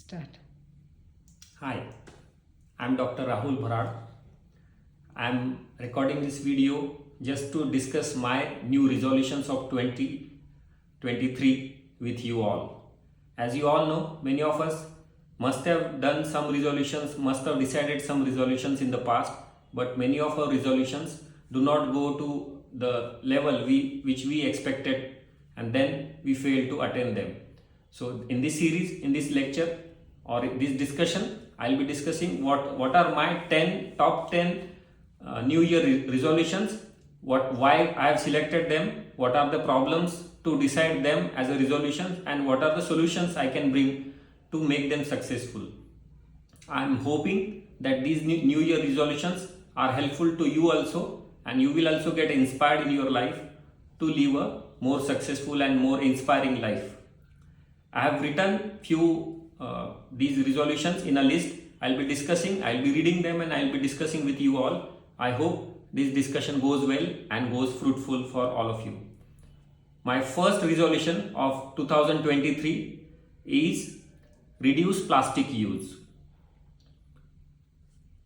Start. Hi, I'm Dr. Rahul Bharad. I'm recording this video just to discuss my new resolutions of 2023 with you all. As you all know, many of us must have done some resolutions, must have decided some resolutions in the past, but many of our resolutions do not go to the level which we expected, and then we fail to attain them. So in this series, in this lecture or in this discussion, I'll be discussing what are my top 10 new year resolutions, why I have selected them, what are the problems to decide them as a resolution, and what are the solutions I can bring to make them successful. I am hoping that these new year resolutions are helpful to you also, and you will also get inspired in your life to live a more successful and more inspiring life. I have written few these resolutions in a list. I'll be reading them, and I'll be discussing with you all. I hope this discussion goes well and goes fruitful for all of you. My first resolution of 2023 is reduce plastic use.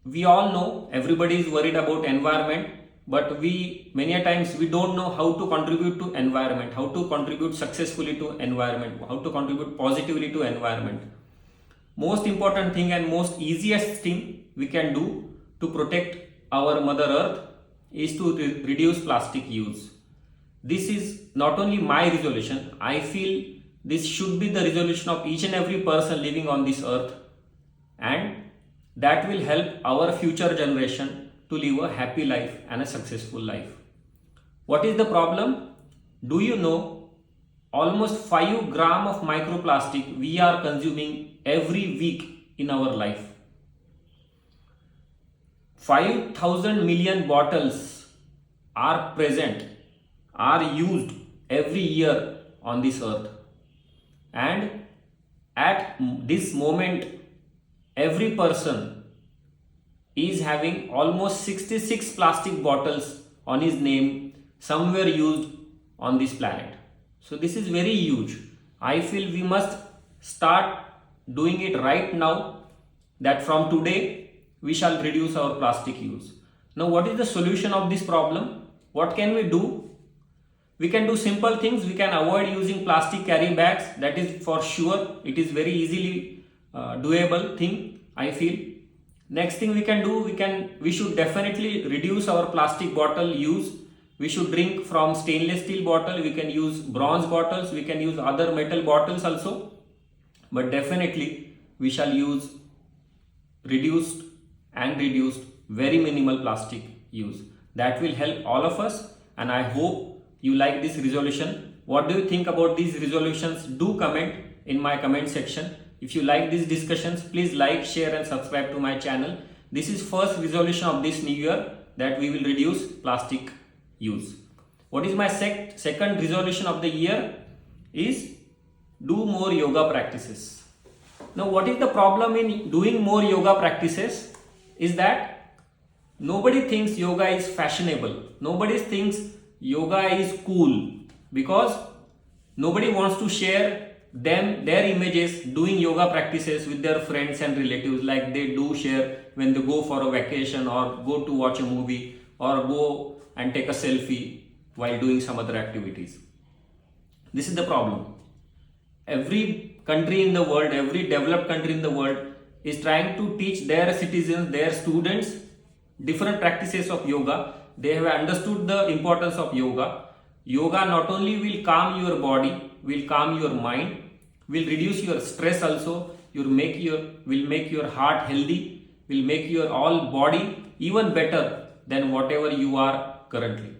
We all know everybody is worried about environment, but many a times we don't know how to contribute to environment, how to contribute successfully to environment, how to contribute positively to environment. Most important thing and most easiest thing we can do to protect our mother earth is to reduce plastic use. This is not only my resolution, I feel this should be the resolution of each and every person living on this earth, and that will help our future generation to live a happy life and a successful life. What is the problem? Do you know almost 5 gram of microplastic we are consuming every week in our life? 5,000 million bottles are used every year on this earth, and at this moment every person is having almost 66 plastic bottles on his name somewhere used on this planet. So this is very huge. I feel we must start doing it right now, that from today we shall reduce our plastic use. Now, what is the solution of this problem? What can we do? We can do simple things. We can avoid using plastic carry bags. That is for sure. It is very easily doable thing, I feel. Next thing we can do, we should definitely reduce our plastic bottle use. We should drink from stainless steel bottle. We can use bronze bottles. We can use other metal bottles also. But definitely we shall use reduced very minimal plastic use. That will help all of us, and I hope you like this resolution. What do you think about these resolutions? Do comment in my comment section. If you like these discussions, please like, share and subscribe to my channel. This is first resolution of this new year, that we will reduce plastic use. What is my second resolution of the year is do more yoga practices. Now, what is the problem in doing more yoga practices is that nobody thinks yoga is fashionable. Nobody thinks yoga is cool, because nobody wants to share their images doing yoga practices with their friends and relatives, like they do share when they go for a vacation or go to watch a movie or go and take a selfie while doing some other activities. This is the problem. Every country in the world, every developed country in the world is trying to teach their citizens, their students, different practices of yoga. They have understood the importance of yoga. Yoga not only will calm your body, will calm your mind, will reduce your stress also, will make your heart healthy, will make your all body even better than whatever you are currently.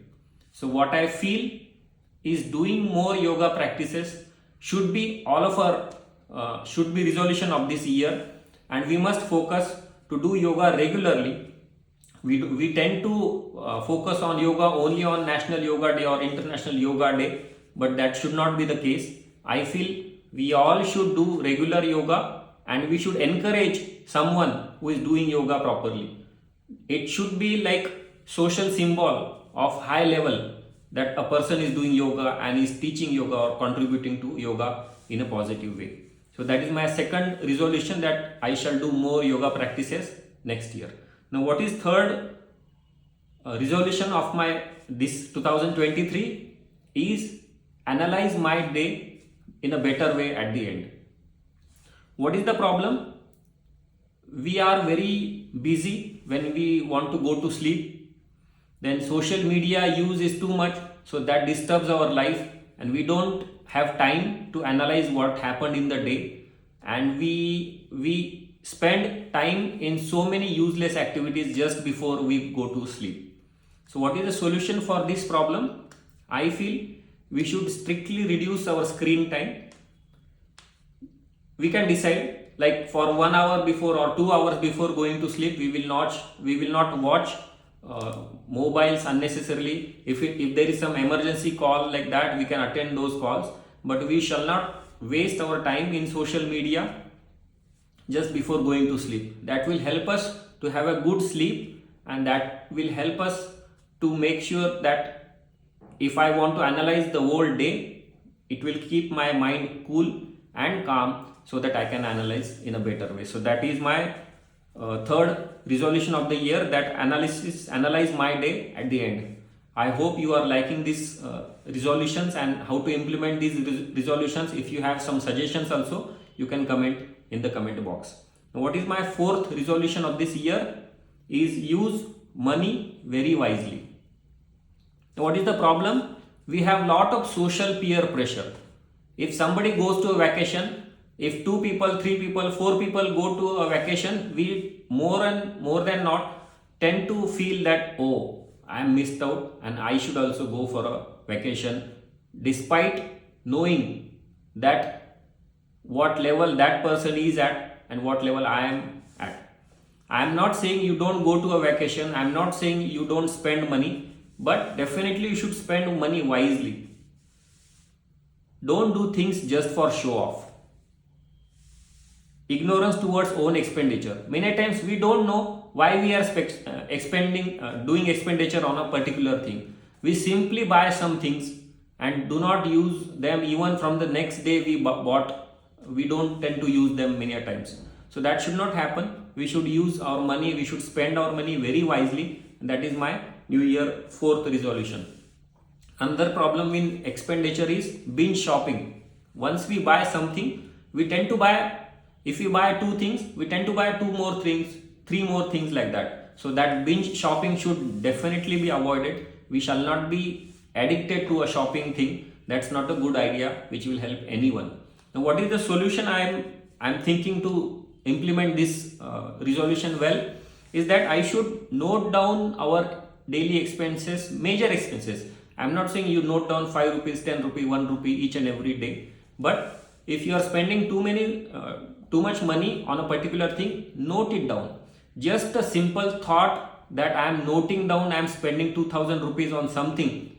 So what I feel is doing more yoga practices should be resolution of this year, and we must focus to do yoga regularly. We tend to focus on yoga only on National Yoga Day or International Yoga Day, but that should not be the case. I feel we all should do regular yoga, and we should encourage someone who is doing yoga properly. It should be like social symbol of high level that a person is doing yoga and is teaching yoga or contributing to yoga in a positive way. So that is my second resolution, that I shall do more yoga practices next year. Now what is third resolution of my this 2023 is analyze my day in a better way at the end. What is the problem? We are very busy when we want to go to sleep. Then social media use is too much, so that disturbs our life, and we don't have time to analyze what happened in the day, and we spend time in so many useless activities just before we go to sleep. So what is the solution for this problem? I feel we should strictly reduce our screen time. We can decide, like, for 1 hour before or 2 hours before going to sleep, we will not watch mobiles unnecessarily. If there is some emergency call like that, we can attend those calls, but we shall not waste our time in social media just before going to sleep. That will help us to have a good sleep, and that will help us to make sure that if I want to analyze the whole day, it will keep my mind cool and calm, so that I can analyze in a better way. So that is my third resolution of the year, that analyze my day at the end. I hope you are liking these resolutions and how to implement these resolutions. If you have some suggestions also, you can comment in the comment box. Now, what is my fourth resolution of this year is use money very wisely. Now, what is the problem? We have lot of social peer pressure. If somebody goes to a vacation, if 2 people, 3 people, 4 people go to a vacation, we more than not tend to feel that, oh, I am missed out and I should also go for a vacation, despite knowing that what level that person is at and what level I am at. I am not saying you don't go to a vacation, I am not saying you don't spend money, but definitely you should spend money wisely. Don't do things just for show off. Ignorance towards own expenditure. Many times we don't know why we are doing expenditure on a particular thing. We simply buy some things and do not use them even from the next day we bought. We don't tend to use them many a times. So that should not happen. We should use our money, we should spend our money very wisely. And that is my New Year fourth resolution. Another problem in expenditure is binge shopping. Once we buy something, we tend to buy, if we buy 2 things, we tend to buy 2 more things, 3 more things like that. So that binge shopping should definitely be avoided. We shall not be addicted to a shopping thing. That's not a good idea which will help anyone. Now what is the solution I'm thinking to implement this resolution well, is that I should note down our daily expenses, major expenses. I'm not saying you note down 5 rupees, 10 rupees, 1 rupee each and every day, but if you are spending too much money on a particular thing, note it down. Just a simple thought that I am noting down I am spending 2000 rupees on something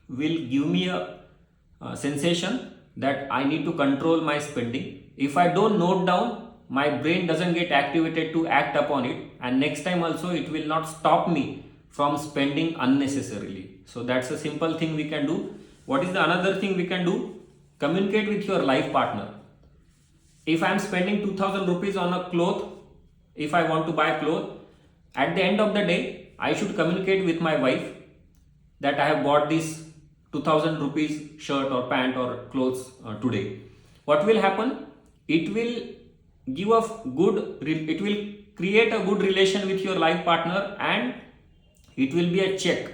will give me a sensation that I need to control my spending. If I don't note down, my brain doesn't get activated to act upon it, and next time also it will not stop me from spending unnecessarily. So that's a simple thing we can do. What is the another thing we can do? Communicate with your life partner. If I am spending 2000 rupees on a cloth, if I want to buy a cloth, at the end of the day, I should communicate with my wife that I have bought this 2000 rupees shirt or pant or clothes today. What will happen? It will create a good relation with your life partner, and it will be a check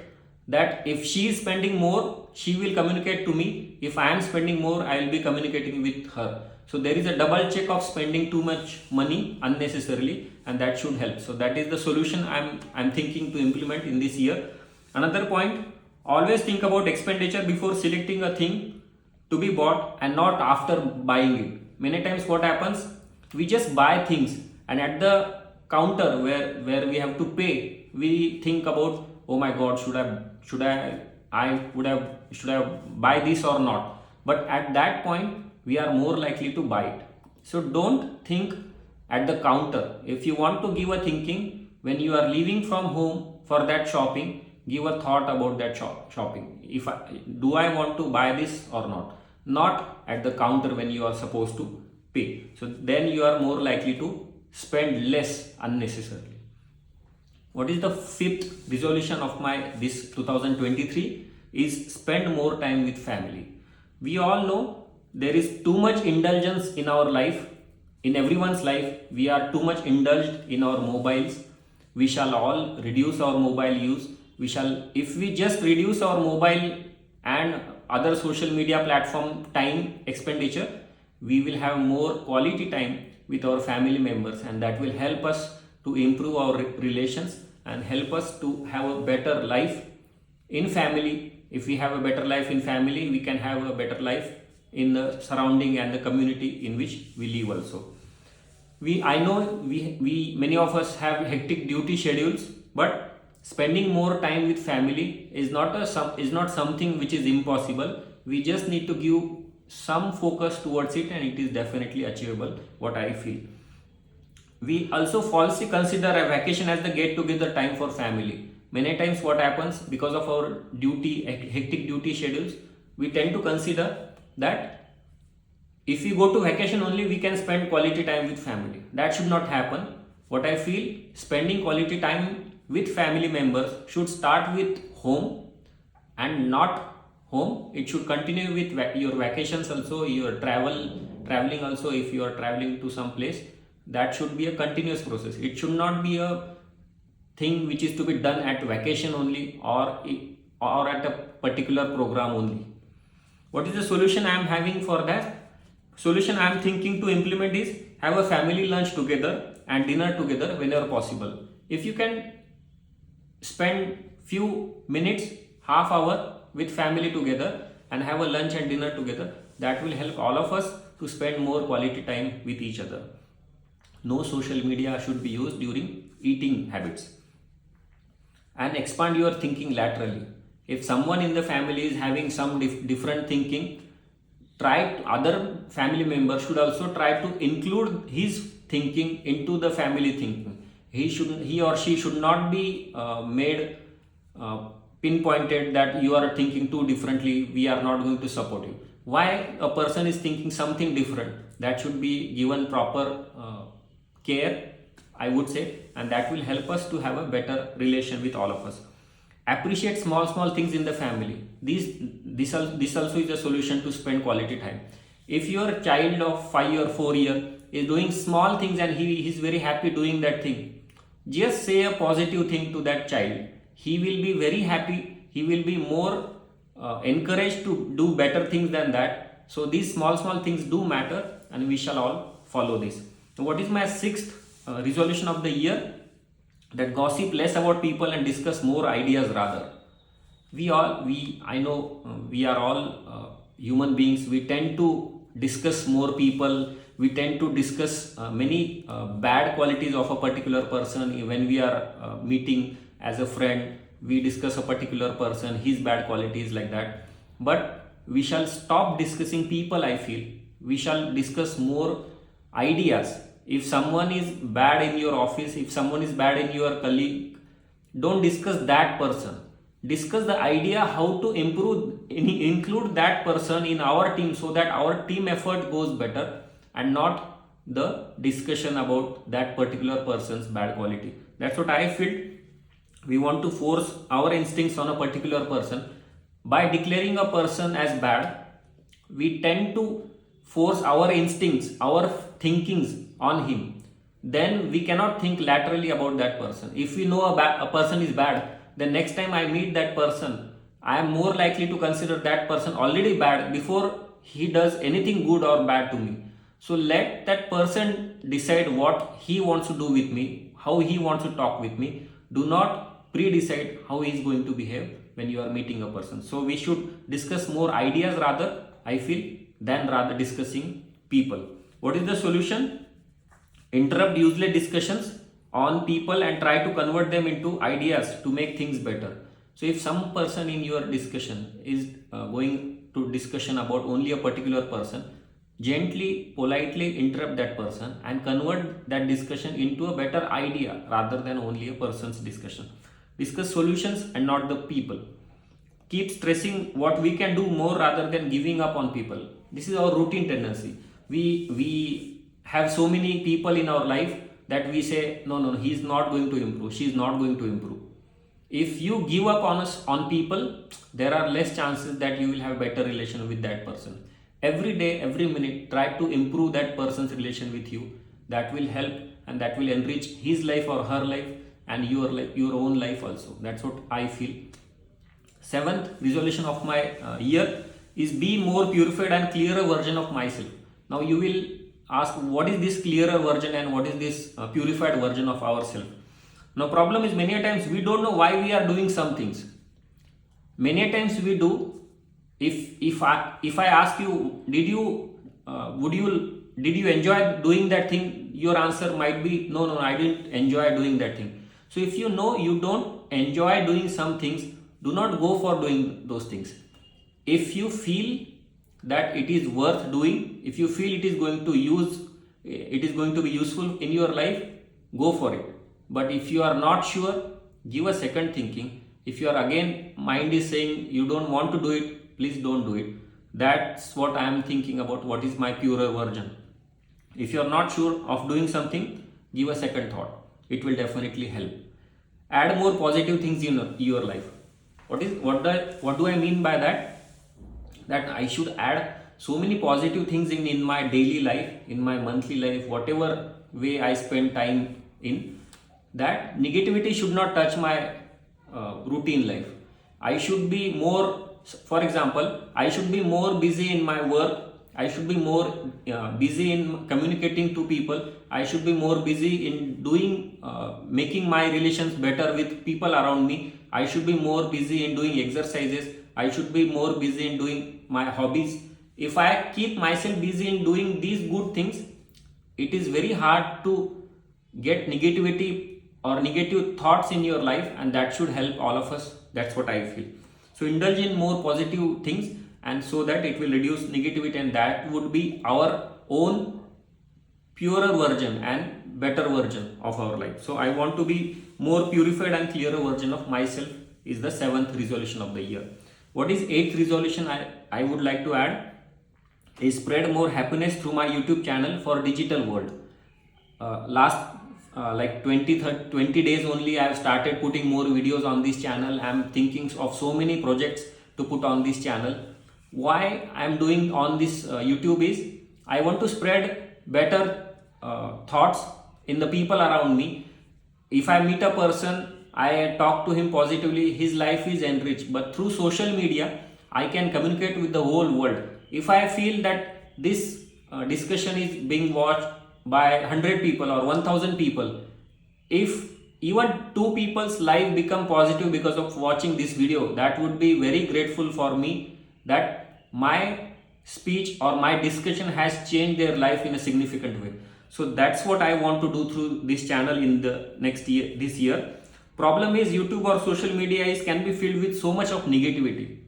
that if she is spending more, she will communicate to me. If I am spending more, I will be communicating with her. So there is a double check of spending too much money unnecessarily, and that should help. So that is the solution I'm thinking to implement in this year. Another point, always think about expenditure before selecting a thing to be bought and not after buying it. Many times what happens, we just buy things, and at the counter where we have to pay, we think about, oh my god, should I buy this or not? But at that point we are more likely to buy it. So don't think at the counter. If you want to give a thinking when you are leaving from home for that shopping, give a thought about that shopping. Do I want to buy this or not? Not at the counter when you are supposed to pay. So then you are more likely to spend less unnecessarily. What is the fifth resolution of my this 2023 is spend more time with family. We all know there is too much indulgence in our life, in everyone's life. We are too much indulged in our mobiles. We shall all reduce our mobile use. If we just reduce our mobile and other social media platform time expenditure, we will have more quality time with our family members, and that will help us to improve our relations and help us to have a better life in family. If we have a better life in family, we can have a better life in the surrounding and the community in which we live also. I know we many of us have hectic duty schedules, but spending more time with family is not something which is impossible. We just need to give some focus towards it, and it is definitely achievable, what I feel. We also falsely consider a vacation as the get together time for family. Many times what happens, because of our hectic duty schedules, we tend to consider that if we go to vacation only, we can spend quality time with family. That should not happen. What I feel, spending quality time with family members should start with home and not home. It should continue with your vacations also, your traveling also. If you are traveling to some place, that should be a continuous process. It should not be a thing which is to be done at vacation only, or at a particular program only. What is the solution I am having for that? Solution I am thinking to implement is have a family lunch together and dinner together whenever possible. If you can spend few minutes, half hour with family together and have a lunch and dinner together, that will help all of us to spend more quality time with each other. No social media should be used during eating habits. And expand your thinking laterally. If someone in the family is having some different thinking, other family members should also try to include his thinking into the family thinking. He or she should not be made pinpointed that you are thinking too differently, we are not going to support you. Why a person is thinking something different, that should be given proper care, I would say, and that will help us to have a better relation with all of us. Appreciate small things in the family. This also is a solution to spend quality time. If your child of 5 or 4 years is doing small things and he is very happy doing that thing, just say a positive thing to that child. He will be very happy. He will be more encouraged to do better things than that. So these small things do matter, and we shall all follow this. So what is my sixth resolution of the year? That gossip less about people and discuss more ideas rather. I know we are all human beings. We tend to discuss more people. We tend to discuss many bad qualities of a particular person. When we are meeting as a friend, we discuss a particular person, his bad qualities, like that. But we shall stop discussing people, I feel. We shall discuss more ideas. If someone is bad in your office, if someone is bad in your colleague, don't discuss that person. Discuss the idea how to include that person in our team, so that our team effort goes better, and not the discussion about that particular person's bad quality. That's what I feel. We want to force our instincts on a particular person. By declaring a person as bad, we tend to force our instincts, our thinkings on him. Then we cannot think laterally about that person. If we know a person is bad, then next time I meet that person, I am more likely to consider that person already bad before he does anything good or bad to me. So let that person decide what he wants to do with me, how he wants to talk with me. Do not pre-decide how he is going to behave when you are meeting a person. So we should discuss more ideas rather, I feel, than rather discussing people. What is the solution? Interrupt useless discussions on people and try to convert them into ideas to make things better. So if some person in your discussion is going to discussion about only a particular person, gently, politely interrupt that person and convert that discussion into a better idea rather than only a person's discussion. Discuss solutions and not the people. Keep stressing what we can do more rather than giving up on people. This is our routine tendency. we have so many people in our life that we say, no, no, he is not going to improve, she is not going to improve. If you give up on us on people, there are less chances that you will have better relation with that person. Every day, every minute, try to improve that person's relation with you. That will help, and that will enrich his life or her life, and your own life also. That's what I feel. Seventh resolution of my year is be more purified and clearer version of myself. Now you will ask, what is this clearer version and what is this purified version of ourselves? Now problem is, many times we don't know why we are doing some things. Many times we do. If I ask you, did you enjoy doing that thing? Your answer might be no, I didn't enjoy doing that thing. So if you know you don't enjoy doing some things, do not go for doing those things. If you feel that it is worth doing, if you feel it is going to be useful in your life, go for it. But if you are not sure, give a second thinking. If your again mind is saying you don't want to do it, please don't do it. That's what I am thinking about. What is my purer version? If you are not sure of doing something, give a second thought. It will definitely help. Add more positive things in your life. What do I mean by that? That I should add so many positive things in my daily life, in my monthly life, whatever way I spend time in. That negativity should not touch my routine life. I should be more, for example, I should be more busy in my work. I should be more busy in communicating to people. I should be more busy in making my relations better with people around me. I should be more busy in doing exercises. I should be more busy in doing my hobbies. If I keep myself busy in doing these good things, it is very hard to get negativity or negative thoughts in your life, and that should help all of us. That's what I feel. So indulge in more positive things, and so that it will reduce negativity, and that would be our own purer version and better version of our life. So I want to be more purified and clearer version of myself is the seventh resolution of the year. What is eighth resolution I would like to add is spread more happiness through my YouTube channel for digital world. Last like 20 days only I have started putting more videos on this channel. I am thinking of so many projects to put on this channel. Why I am doing on this YouTube is I want to spread better thoughts in the people around me. If I meet a person, I talk to him positively, his life is enriched. But through social media, I can communicate with the whole world. If I feel that this discussion is being watched by 100 people or 1000 people, if even 2 people's life become positive because of watching this video, that would be very grateful for me, that my speech or my discussion has changed their life in a significant way. So that's what I want to do through this channel in the next year, this year. Problem is YouTube or social media can be filled with so much of negativity.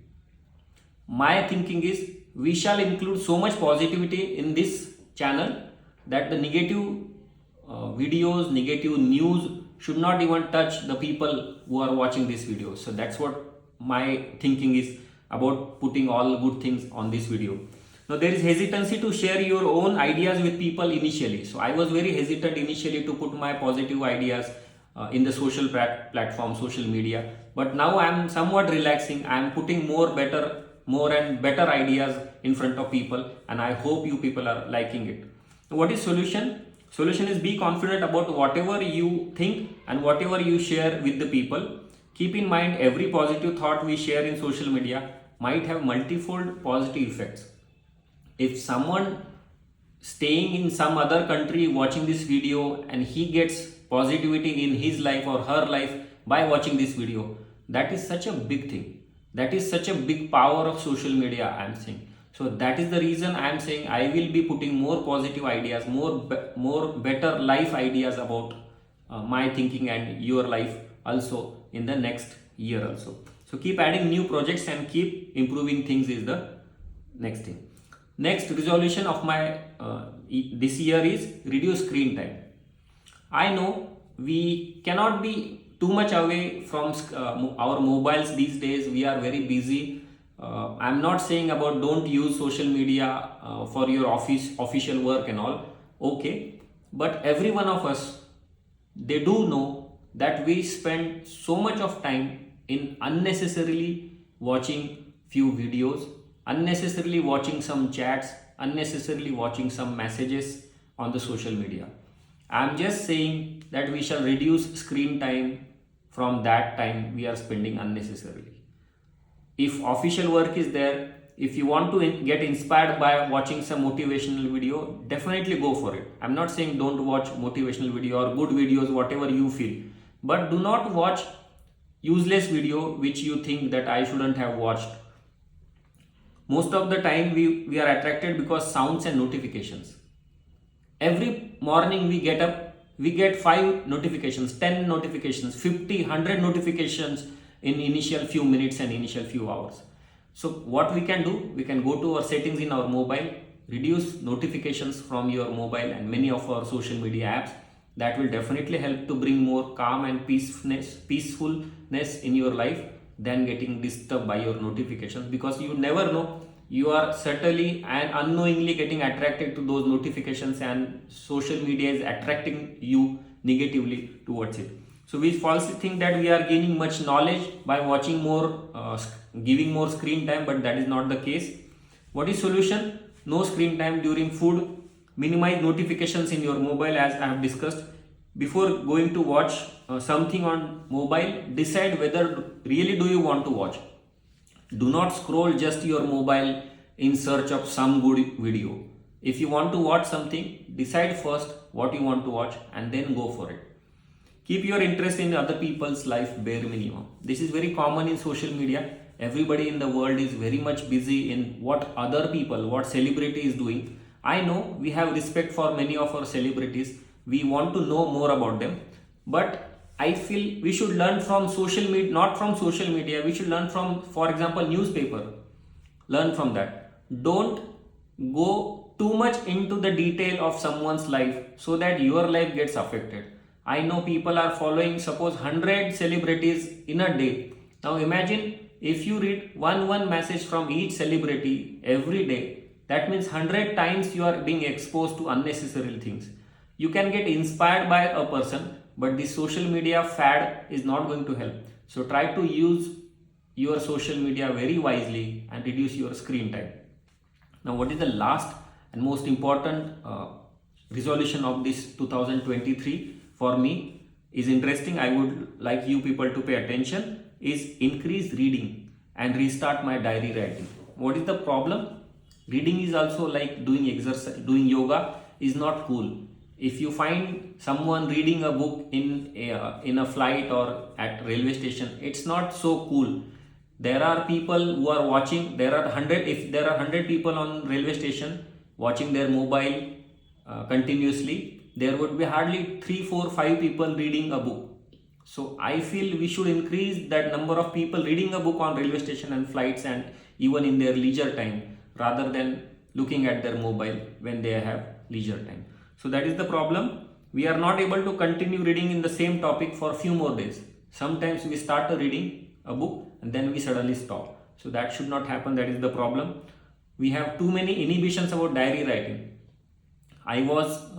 My thinking is we shall include so much positivity in this channel that the negative videos, negative news should not even touch the people who are watching this video. So that's what my thinking is about putting all good things on this video. Now there is hesitancy to share your own ideas with people initially. So I was very hesitant initially to put my positive ideas in the social platform, social media. But now I am somewhat relaxing. I am putting more and better ideas in front of people, and I hope you people are liking it. What is solution? Solution is be confident about whatever you think and whatever you share with the people. Keep in mind every positive thought we share in social media might have multifold positive effects. If someone staying in some other country watching this video and he gets positivity in his life or her life by watching this video, that is such a big thing. That is such a big power of social media, I am saying. So that is the reason I am saying I will be putting more positive ideas, more better life ideas about my thinking and your life also in the next year also. So keep adding new projects and keep improving things is the next thing. Next resolution of my this year is reduce screen time. I know we cannot be too much away from our mobiles these days. We are very busy I'm not saying about don't use social media for your official work and all. Okay, but every one of us, they do know that we spend so much of time in unnecessarily watching few videos, unnecessarily watching some chats, unnecessarily watching some messages on the social media. I'm just saying that we shall reduce screen time from that time we are spending unnecessarily. If official work is there, if you want to get inspired by watching some motivational video, definitely go for it. I'm not saying don't watch motivational video or good videos, whatever you feel, but do not watch useless video which you think that I shouldn't have watched. Most of the time we are attracted because sounds and notifications. Every morning we get up, we get 5 notifications, 10 notifications, 50, 100 notifications in initial few minutes and initial few hours. So what we can do, we can go to our settings in our mobile, reduce notifications from your mobile and many of our social media apps. That will definitely help to bring more calm and peacefulness in your life than getting disturbed by your notifications, because you never know, you are certainly and unknowingly getting attracted to those notifications, and social media is attracting you negatively towards it. So we falsely think that we are gaining much knowledge by watching more, giving more screen time, but that is not the case. What is solution? No screen time during food. Minimize notifications in your mobile, as I have discussed. Before going to watch something on mobile, decide whether really do you want to watch. Do not scroll just your mobile in search of some good video. If you want to watch something, decide first what you want to watch and then go for it. Keep your interest in other people's life bare minimum. This is very common in social media. Everybody in the world is very much busy in what other people, what celebrity is doing. I know we have respect for many of our celebrities. We want to know more about them. But I feel we should learn from social media, not from social media. We should learn from, for example, newspaper. Learn from that. Don't go too much into the detail of someone's life so that your life gets affected. I know people are following, suppose 100 celebrities in a day. Now imagine if you read one message from each celebrity every day, that means 100 times you are being exposed to unnecessary things. You can get inspired by a person, but the social media fad is not going to help. So try to use your social media very wisely and reduce your screen time. Now, what is the last and most important resolution of this 2023 for me is interesting. I would like you people to pay attention, is increase reading and restart my diary writing. What is the problem? Reading is also like doing exercise, doing yoga is not cool. If you find someone reading a book in a flight or at railway station, it's not so cool. There are people who are watching, there are 100, if there are 100 people on railway station watching their mobile continuously, there would be hardly 3, 4, 5 people reading a book. So I feel we should increase that number of people reading a book on railway station and flights and even in their leisure time, rather than looking at their mobile when they have leisure time. So that is the problem. We are not able to continue reading in the same topic for a few more days. Sometimes we start reading a book and then we suddenly stop. So that should not happen. That is the problem. We have too many inhibitions about diary writing. I was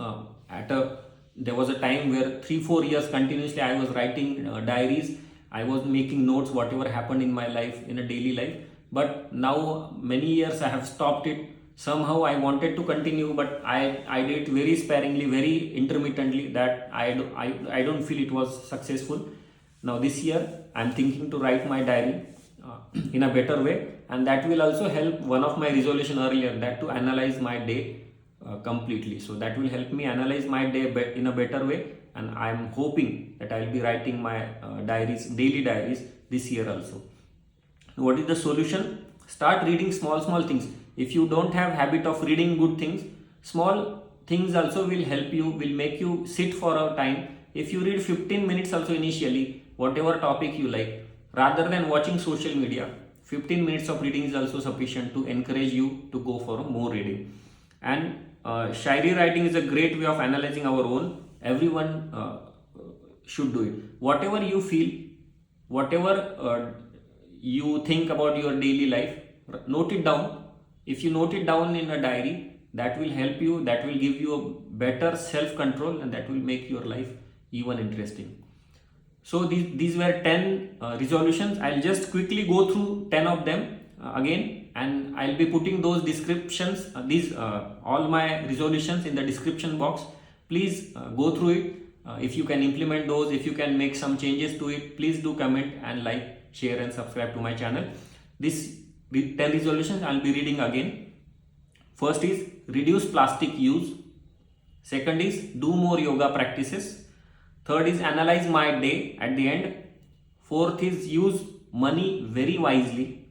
there was a time where 3-4 years continuously I was writing diaries. I was making notes whatever happened in my life, in a daily life. But now many years I have stopped it. Somehow I wanted to continue, but I did it very sparingly, very intermittently, that I don't feel it was successful. Now this year I am thinking to write my diary in a better way, and that will also help. One of my resolution earlier, that to analyze my day completely. So that will help me analyze my day in a better way, and I am hoping that I will be writing my daily diaries this year also. What is the solution? Start reading small things. If you don't have habit of reading good things, small things also will help you, will make you sit for a time. If you read 15 minutes also initially, whatever topic you like, rather than watching social media, 15 minutes of reading is also sufficient to encourage you to go for more reading. And shairi writing is a great way of analyzing our own. Everyone should do it. Whatever you feel, whatever you think about your daily life, note it down. If you note it down in a diary, that will help you, that will give you a better self control, and that will make your life even interesting. So these were 10 resolutions. I'll just quickly go through 10 of them again, and I'll be putting those descriptions, all my resolutions in the description box. Please go through it. If you can implement those, if you can make some changes to it, please do comment and like, share and subscribe to my channel. This 10 resolutions I'll be reading again. First is reduce plastic use. Second is do more yoga practices. Third is analyze my day at the end. Fourth is use money very wisely.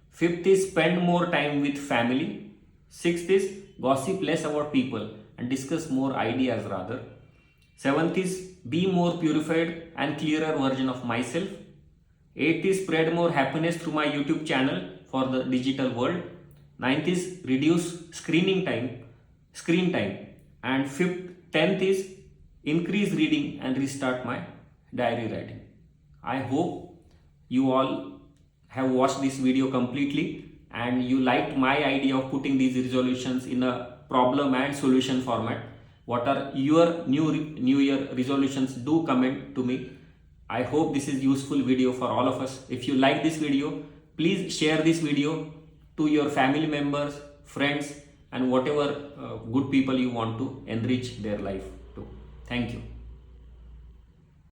Fifth is spend more time with family. Sixth is gossip less about people and discuss more ideas rather. Seventh is be more purified and clearer version of myself. Eighth is spread more happiness through my YouTube channel for the digital world. Ninth is reduce screen time. And tenth is increase reading and restart my diary writing. I hope you all have watched this video completely and you liked my idea of putting these resolutions in a problem and solution format. What are your new year resolutions? Do comment to me. I hope this is useful video for all of us. If you like this video, please share this video to your family members, friends, and whatever good people you want to enrich their life to. Thank you.